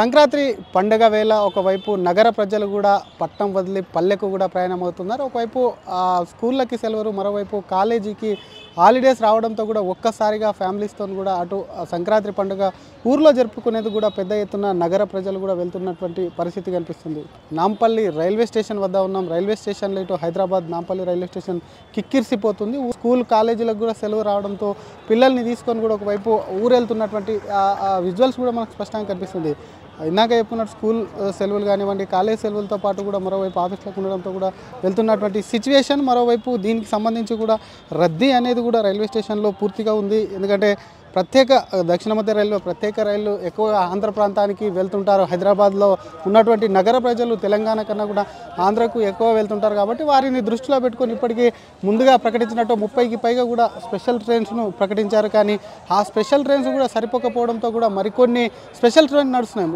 సంక్రాంతి పండుగ వేళ ఒకవైపు నగర ప్రజలు కూడా పట్టణం వదిలి పల్లెకు కూడా ప్రయాణం అవుతున్నారు. ఒకవైపు స్కూళ్ళకి సెలవులు, మరోవైపు కాలేజీకి హాలిడేస్ రావడంతో కూడా ఒక్కసారిగా ఫ్యామిలీస్తో కూడా అటు సంక్రాంతి పండుగ ఊర్లో జరుపుకునేది కూడా పెద్ద ఎత్తున నగర ప్రజలు కూడా వెళ్తున్నటువంటి పరిస్థితి కనిపిస్తుంది. నాంపల్లి రైల్వే స్టేషన్ వద్ద ఉన్నాం. రైల్వే స్టేషన్లో ఇటు హైదరాబాద్ నాంపల్లి రైల్వే స్టేషన్ కిక్కిరిసిపోతుంది. స్కూల్ కాలేజీలకు కూడా సెలవు రావడంతో పిల్లల్ని తీసుకొని కూడా ఒకవైపు ఊరెళ్తున్నటువంటి విజువల్స్ కూడా మనకు స్పష్టంగా కనిపిస్తుంది. ఇందాక చెప్పుకున్నట్టు స్కూల్ సెలవులు కానివ్వండి, కాలేజ్ సెలవులతో పాటు కూడా మరోవైపు ఆఫీస్లకు ఉండడంతో కూడా వెళ్తున్నటువంటి సిచ్యువేషన్. మరోవైపు దీనికి సంబంధించి కూడా రద్దీ అనేది కూడా రైల్వే స్టేషన్లో పూర్తిగా ఉంది. ఎందుకంటే దక్షిణ మధ్య రైల్వే ప్రత్యేక రైళ్లు ఎక్కువగా ఆంధ్ర ప్రాంతానికి వెళ్తుంటారు. హైదరాబాద్లో ఉన్నటువంటి నగర ప్రజలు తెలంగాణ కన్నా కూడా ఆంధ్రకు ఎక్కువ వెళ్తుంటారు కాబట్టి వారిని దృష్టిలో పెట్టుకొని ఇప్పటికీ ముందుగా ప్రకటించినట్టు 30కి పైగా కూడా స్పెషల్ ట్రైన్స్ను ప్రకటించారు. కానీ ఆ స్పెషల్ ట్రైన్స్ కూడా సరిపోకపోవడంతో కూడా మరికొన్ని స్పెషల్ ట్రైన్స్ నడుస్తున్నాయి.